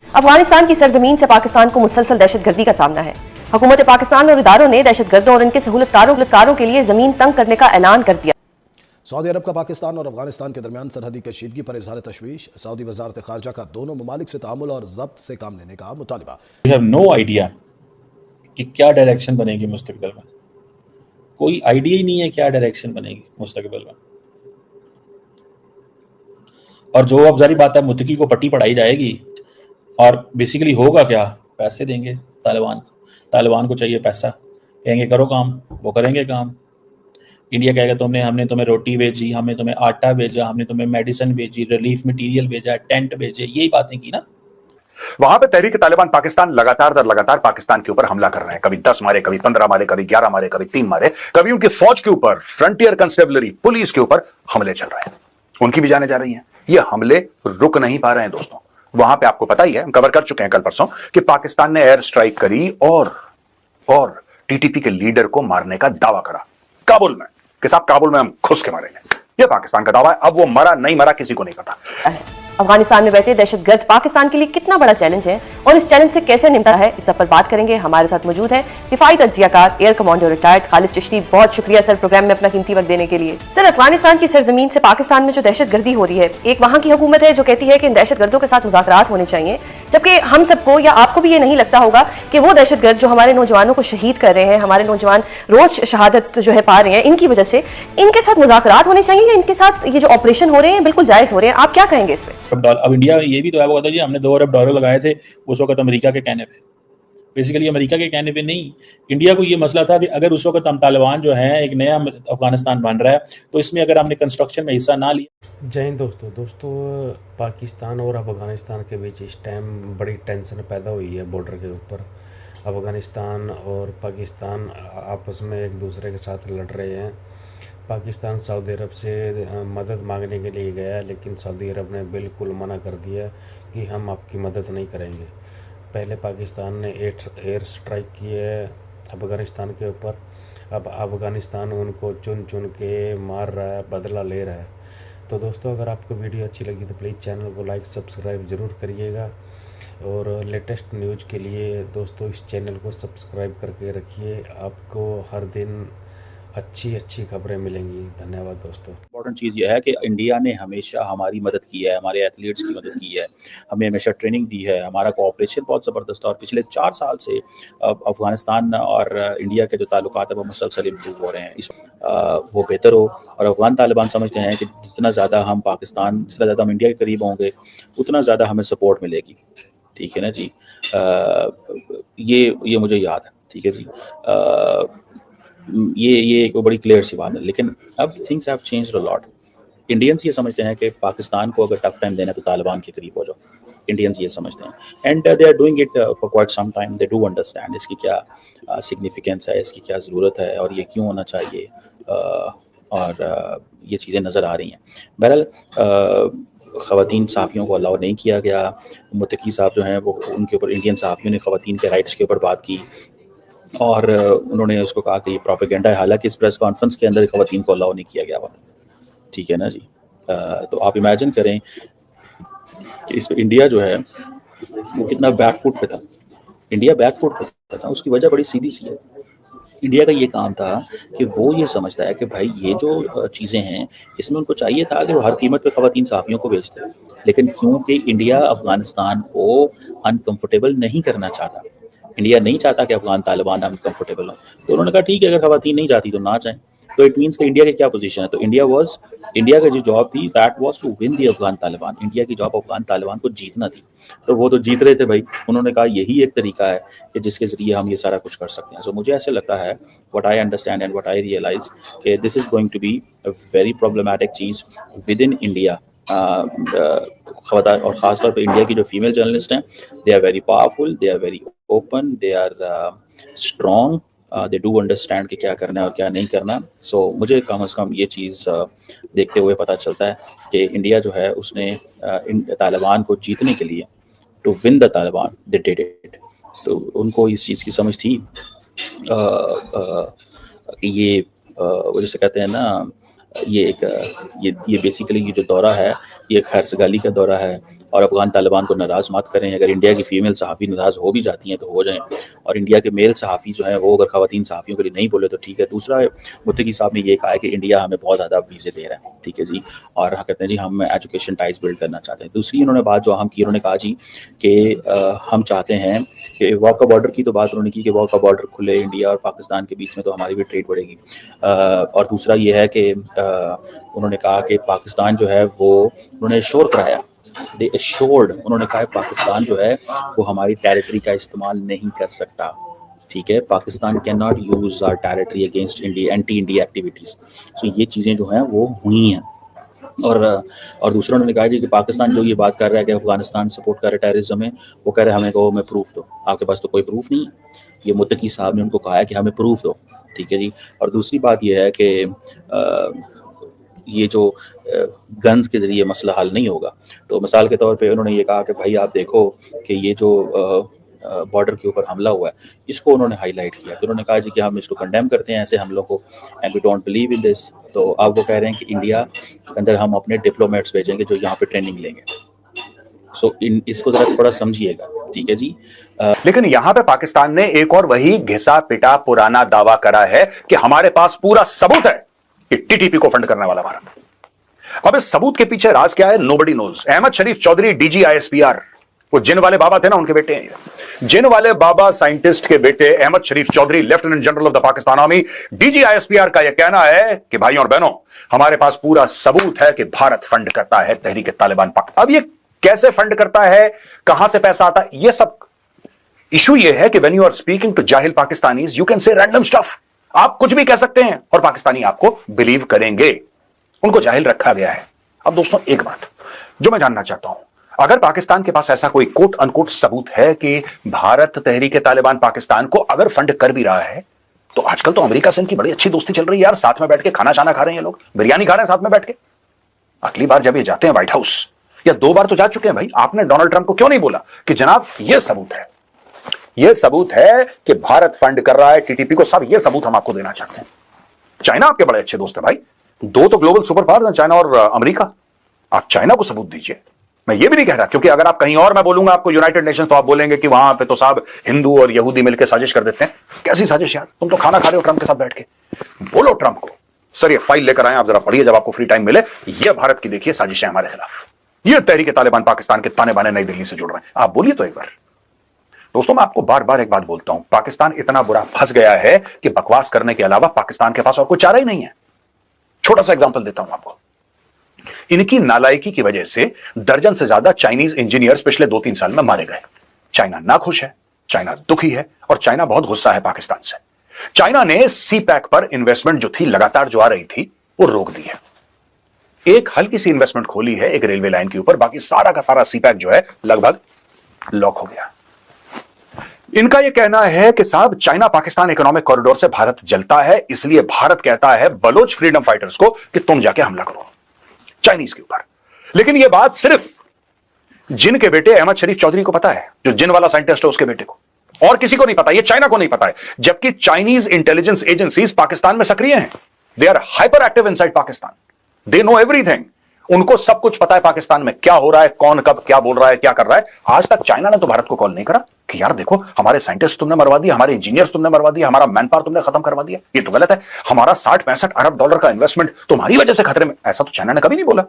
अफगानिस्तान की सरजमीन से पाकिस्तान को मुसलसल दहशतगर्दी का सामना है। हुकूमत पाकिस्तान और इदारों ने दहशतगर्दों और इनके सहूलतकारों के लिए जमीन तंग करने का ऐलान कर दिया। सऊदी अरब का पाकिस्तान और अफगानिस्तान के दरमियान सरहदी कशीदगी पर इजहार तशवीश। सऊदी वजारत खारजा का दोनों ममालिक से तामुल और जब्त से काम लेने का मुतालबा। वी हैव नो आइडिया कि क्या डायरेक्शन बनेगी मुस्तकबिल में। कोई आइडिया ही नहीं है क्या डायरेक्शन बनेगी मुस्तकबिल में। और जो अब जारी बात है, मुत्तकी को पट्टी पढ़ाई जाएगी और बेसिकली होगा क्या, पैसे देंगे तालिबान को चाहिए पैसा, कहेंगे करो काम, वो करेंगे काम। इंडिया कहेगा हमने तुम्हें रोटी भेजी, हमने तुम्हें आटा भेजा, हमने तुम्हें मेडिसिन भेजी, रिलीफ मटेरियल भेजा, टेंट भेजे, यही बातें की ना। वहां पे तहरीक तालिबान पाकिस्तान लगातार दर लगातार पाकिस्तान के ऊपर हमला कर रहे हैं। कभी 10 मारे, कभी 15 मारे, कभी 11 मारे, कभी 3 मारे, कभी उनकी फौज के ऊपर, फ्रंटियर कंस्टेबलरी पुलिस के ऊपर हमले चल रहे हैं। उनकी भी जाने जा रही हैं। ये हमले रुक नहीं पा रहे हैं दोस्तों। वहां पे आपको पता ही है, हम कवर कर चुके हैं कल परसों, कि पाकिस्तान ने एयर स्ट्राइक करी और टीटीपी के लीडर को मारने का दावा करा काबुल में, कि साहब काबुल में हम घुस के मारेंगे। ये पाकिस्तान का दावा है। अब वो मरा नहीं मरा किसी को नहीं पता। अफगानिस्तान में बैठे दहशतगर्द पाकिस्तान के लिए कितना बड़ा चैलेंज है और इस चैलेंज से कैसे निपटा है, इस सब पर बात करेंगे। हमारे साथ मौजूद है दिफाई तज्जियाकार air commander retired Khalid Chishti. बहुत शुक्रिया सर प्रोग्राम में अपना कीमती वक्त देने के लिए। सर, अफगानिस्तान की सरजमीन से पाकिस्तान में जो दहशतगर्दी हो रही है, एक वहाँ की हुकूमत है जो कहती है कि इन दहशतगर्दों के साथ मुज़ाकरात होने चाहिए, जबकि हम सबको या आपको भी ये नहीं लगता होगा कि वो दहशतगर्द जो हमारे नौजवानों को शहीद कर रहे हैं, हमारे नौजवान रोज शहादत जो है पा रहे हैं, इनकी वजह से इनके साथ मुज़ाकरात होने चाहिए या इनके साथ ये जो ऑपरेशन हो रहे हैं बिल्कुल जायज हो रहे हैं? आप क्या कहेंगे इस पर? अब इंडिया ये भी तो है, वो कहता है जी हमने $2 अरब लगाए थे उस वक्त अमेरिका के कहने पे। बेसिकली अमेरिका के कहने पे नहीं, इंडिया को ये मसला था कि अगर उस वक्त हम तालिबान जो है, एक नया अफगानिस्तान बन रहा है, तो इसमें अगर हमने कंस्ट्रक्शन में हिस्सा ना लिया। जय हिंद दोस्तों, पाकिस्तान और अफगानिस्तान के बीच इस टाइम बड़ी टेंशन पैदा हुई है बॉर्डर के ऊपर। अफगानिस्तान और पाकिस्तान आपस में एक दूसरे के साथ लड़ रहे हैं। पाकिस्तान सऊदी अरब से मदद मांगने के लिए गया, लेकिन सऊदी अरब ने बिल्कुल मना कर दिया कि हम आपकी मदद नहीं करेंगे। पहले पाकिस्तान ने एयर स्ट्राइक की है अफ़गानिस्तान के ऊपर। अब अफ़गानिस्तान उनको चुन चुन के मार रहा है, बदला ले रहा है। तो दोस्तों, अगर आपको वीडियो अच्छी लगी तो प्लीज़ चैनल को लाइक सब्सक्राइब ज़रूर करिएगा और लेटेस्ट न्यूज़ के लिए दोस्तों इस चैनल को सब्सक्राइब करके रखिए। आपको हर दिन अच्छी खबरें मिलेंगी। धन्यवाद दोस्तों। इंपॉर्टेंट चीज़ यह है कि इंडिया ने हमेशा हमारी मदद की है, हमारे एथलीट्स की मदद की है, हमें हमेशा ट्रेनिंग दी है, हमारा कोऑपरेशन बहुत ज़बरदस्त है। और पिछले 4 साल से अफ़गानिस्तान और इंडिया के जो ताल्लुकात है वो मुसलसल इम्प्रूव हो रहे हैं। वो बेहतर हो। और अफ़गान तालिबान समझते हैं कि जितना ज़्यादा हम इंडिया के करीब होंगे, उतना ज़्यादा हमें सपोर्ट मिलेगी। ठीक है ना जी। ये मुझे याद है। ठीक है जी। ये एक बड़ी क्लियर सी बात है। लेकिन अब things have changed a lot. Indians ये समझते हैं कि पाकिस्तान को अगर टफ टाइम देना है तो तालिबान के करीब हो जाओ। इंडियंस ये समझते हैं, and they are doing it for quite some time. They do understand इसकी क्या सिग्निफिकेंस है, इसकी क्या ज़रूरत है और ये क्यों होना चाहिए। और ये चीज़ें नज़र आ रही हैं। बहरहाल ख़वातीन सहाफ़ियों को अलाउ नहीं किया गया। मुत्तकी साहब जो हैं वो, उनके ऊपर इंडियन सहाफ़ियों ने ख़वातीन के राइट्स के ऊपर बात की और उन्होंने उसको कहा कि ये प्रोपेगेंडा है। हालांकि इस प्रेस कॉन्फ्रेंस के अंदर ख़वातीन को अलाउ नहीं किया गया हुआ। ठीक है ना जी। तो आप इमेजिन करें कि इस पर इंडिया जो है वो कितना बैकफुट पे था। इंडिया बैकफुट पे था। उसकी वजह बड़ी सीधी सी है। इंडिया का ये काम था कि वो ये समझता है कि भाई ये जो चीज़ें हैं, इसमें उनको चाहिए था कि वो हर कीमत पे ख़वातीन सहाफ़ियों को भेजते। लेकिन क्योंकि इंडिया अफ़गानिस्तान को अनकम्फर्टेबल नहीं करना चाहता, इंडिया नहीं चाहता कि अफ़गान तालिबान अनकम्फर्टेबल हो, तो उन्होंने कहा ठीक है, अगर ख़वातीन नहीं जाती तो ना जाएं। तो इट मीन्स कि इंडिया की क्या पोजीशन है। तो इंडिया की जो जॉब थी, that was to win the Afghan Taliban. India की जॉब अफ़गान तालिबान को जीतना थी। तो वो तो जीत रहे थे भाई। उन्होंने कहा यही एक तरीका है कि जिसके ज़रिए हम ये सारा कुछ कर सकते हैं। सो मुझे ऐसे लगता है, what I understand and what I realise, कि this is going to be a very problematic चीज़ विद इन इंडिया। और ख़ासतौर पर इंडिया की जो फीमेल जर्नलिस्ट हैं, they are very powerful, they are very open, they are strong, they do understand कि क्या करना है और क्या नहीं करना। सो मुझे कम से कम ये चीज़ देखते हुए पता चलता है कि इंडिया जो है उसने तालिबान को जीतने के लिए, to win the Taliban, they did it. तो उनको इस चीज़ की समझ थी कि ये वो जैसे कहते हैं ना, ये बेसिकली ये जो दौरा है, ये खैरसगाली का दौरा है और अफगान तालिबान को नाराज़ मत करें। अगर इंडिया की फीमेल सहाफ़ी नाराज़ हो भी जाती हैं तो हो जाएं, और इंडिया के मेल सहाफ़ी जो हैं वो अगर ख़वातीन सहाफ़ियों के लिए नहीं बोले तो ठीक है। दूसरा, मुत्तकी साहब ने ये कहा है कि इंडिया हमें बहुत ज़्यादा वीज़े दे रहा है, ठीक है जी, और कहते हैं जी हम एजुकेशन टाइज बिल्ड करना चाहते हैं। दूसरी उन्होंने बात जो अहम की, उन्होंने कहा जी कि हम चाहते हैं कि वाघा बॉर्डर की तो बात उन्होंने की कि वाघा बॉर्डर खुले इंडिया और पाकिस्तान के बीच में तो हमारी भी ट्रेड बढ़ेगी। और दूसरा ये है कि उन्होंने कहा कि पाकिस्तान जो है वो, उन्होंने श्योर कराया, दे एश्योर्ड, उन्होंने कहा पाकिस्तान जो है वो हमारी टेरिटरी का इस्तेमाल नहीं कर सकता, ठीक है। Pakistan can not use our territory against India, anti India activities. So ये चीज़ें जो हैं वो हुई हैं। और दूसरा उन्होंने कहा जी कि पाकिस्तान जो ये बात कर रहा है कि अफगानिस्तान सपोर्ट कर रहा है टेररिज्म में, वो कह रहे हैं हमें को हमें प्रूफ दो। आपके पास तो कोई प्रूफ नहीं है। ये मुत्तकी साहब ने उनको कहा है कि हमें प्रूफ दो, ठीक है जी। और दूसरी बात ये है कि ये जो गन्स के ज़रिए मसला हल नहीं होगा। तो मिसाल के तौर पे उन्होंने ये कहा कि भाई आप देखो कि ये जो बॉर्डर के ऊपर हमला हुआ है, इसको उन्होंने हाईलाइट किया। तो उन्होंने कहा जी कि हम इसको कंडेम करते हैं ऐसे हमलों को, and we don't believe in this. तो अब वो कह रहे हैं कि इंडिया के अंदर हम अपने डिप्लोमेट्स भेजेंगे जो यहाँ पे ट्रेनिंग लेंगे। सो इसको ज़रा थोड़ा समझिएगा, ठीक है जी। लेकिन यहां पे पाकिस्तान ने एक और वही घिसा पिटा पुराना दावा करा है कि हमारे पास पूरा सबूत है कि टीटीपी को फंड करने वाला भारत। अब इस सबूत के पीछे राज क्या है, nobody knows. Ahmad Sharif Chaudhary DG ISPR, वो जिन वाले बाबा थे ना, उनके बेटे हैं। जिन वाले बाबा साइंटिस्ट के बेटे Ahmed Sharif Chaudhry, lieutenant general of the Pakistan army, DG ISPR का यह कहना है कि भाइयों और बहनों, हमारे पास पूरा सबूत है कि भारत फंड करता है तहरीक तालिबान पाक। अब ये कैसे फंड करता है, कहां से पैसा आता है, ये सब इशू ये है कि when you are speaking to जाहिल Pakistanis, you can say random stuff. आप कुछ भी कह सकते हैं और पाकिस्तानी आपको बिलीव करेंगे। उनको जाहिल रखा गया है। अब दोस्तों एक बात जो मैं जानना चाहता हूं, अगर पाकिस्तान के पास ऐसा कोई कोट अनकोट सबूत है कि भारत तहरीक तालिबान पाकिस्तान को अगर फंड कर भी रहा है, तो आजकल तो अमेरिका से इनकी बड़ी अच्छी दोस्ती चल रही है यार। साथ में बैठ के खाना छाना खा रहे हैं ये लोग, बिरयानी खा रहे हैं साथ में बैठ के। अगली बार जब ये जाते हैं व्हाइट हाउस, या 2 बार तो जा चुके हैं भाई, आपने डोनाल्ड ट्रंप को क्यों नहीं बोला कि जनाब ये सबूत है, ये सबूत है कि भारत फंड कर रहा है टीटीपी को, सब ये सबूत हम आपको देना चाहते हैं। चाइना आपके बड़े अच्छे दोस्त है भाई, 2 तो ग्लोबल सुपर पावर हैं, चाइना और अमेरिका। आप चाइना को सबूत दीजिए। मैं ये भी नहीं कह रहा, क्योंकि अगर आप कहीं और मैं बोलूंगा आपको यूनाइटेड नेशंस, तो आप बोलेंगे कि वहां पे तो साहब हिंदू और यहूदी मिलकर साजिश कर देते हैं। कैसी साजिश यार, तुम तो खाना खा रहे हो ट्रंप के साथ बैठ के। बोलो ट्रंप को, सर ये फाइल लेकर आए, आप जरा पढ़िए जब आपको फ्री टाइम मिले, ये भारत की देखिए साजिश है हमारे खिलाफ, ये तहरीक तालिबान पाकिस्तान के ताने बाने नई दिल्ली से जुड़ रहे हैं, आप बोलिए तो एक बार। दोस्तों मैं आपको बार बार एक बात बोलता हूं, पाकिस्तान इतना बुरा फंस गया है कि बकवास करने के अलावा पाकिस्तान के पास और कोई चारा ही नहीं है। छोटा सा एग्जांपल देता हूं आपको। इनकी नालायकी की वजह से दर्जन से ज्यादा चाइनीज इंजीनियर्स पिछले 2-3 साल में मारे गए। चाइना नाखुश है, चाइना दुखी है, और चाइना बहुत गुस्सा है पाकिस्तान से। चाइना ने CPEC पर इन्वेस्टमेंट जो थी लगातार जो आ रही थी वो रोक दी है। एक हल्की सी इन्वेस्टमेंट खोली है एक रेलवे लाइन के ऊपर, बाकी सारा का सारा CPEC जो है लगभग लॉक हो गया। इनका यह कहना है कि साहब चाइना पाकिस्तान इकोनॉमिक कॉरिडोर से भारत जलता है, इसलिए भारत कहता है बलोच फ्रीडम फाइटर्स को कि तुम जाके हमला करो चाइनीज के ऊपर। लेकिन यह बात सिर्फ जिन के बेटे अहमद शरीफ चौधरी को पता है, जो जिन वाला साइंटिस्ट है उसके बेटे को, और किसी को नहीं पता। यह चाइना को नहीं पता है, जबकि चाइनीज इंटेलिजेंस एजेंसीज पाकिस्तान में सक्रिय हैं। They are hyper active inside Pakistan, they know everything. उनको सब कुछ पता है पाकिस्तान में क्या हो रहा है, कौन कब क्या बोल रहा है, क्या कर रहा है। आज तक चाइना ने तो भारत को कॉल नहीं करा कि यार देखो हमारे साइंटिस्ट तुमने मरवा दिया, हमारे इंजीनियर्स तुमने मरवा दिया, हमारा मैन पावर तुमने खत्म करवा दिया, ये तो गलत है, हमारा 60-65 अरब डॉलर का इन्वेस्टमेंट तुम्हारी वजह से खतरे में। ऐसा तो चाइना ने कभी नहीं बोला,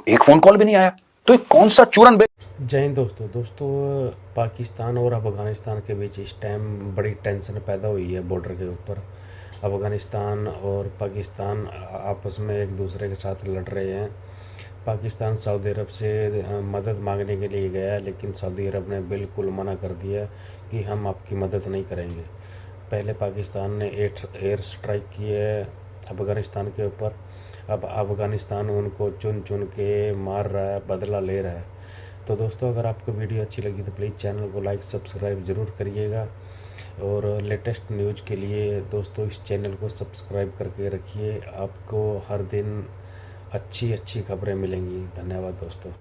एक फोन कॉल भी नहीं आया। तो कौन सा चूरन जय हिंद दोस्तों, पाकिस्तान और अफगानिस्तान के बीच इस टाइम बड़ी टेंशन पैदा हुई है बॉर्डर के ऊपर। अफगानिस्तान और पाकिस्तान आपस में एक दूसरे के साथ लड़ रहे हैं। पाकिस्तान सऊदी अरब से मदद मांगने के लिए गया, लेकिन सऊदी अरब ने बिल्कुल मना कर दिया कि हम आपकी मदद नहीं करेंगे। पहले पाकिस्तान ने एयर स्ट्राइक की है अफ़गानिस्तान के ऊपर, अब अफ़गानिस्तान उनको चुन चुन के मार रहा है, बदला ले रहा है। तो दोस्तों अगर आपको वीडियो अच्छी लगी तो प्लीज़ चैनल को लाइक सब्सक्राइब ज़रूर करिएगा, और लेटेस्ट न्यूज़ के लिए दोस्तों इस चैनल को सब्सक्राइब करके रखिए। आपको हर दिन अच्छी खबरें मिलेंगी। धन्यवाद दोस्तों।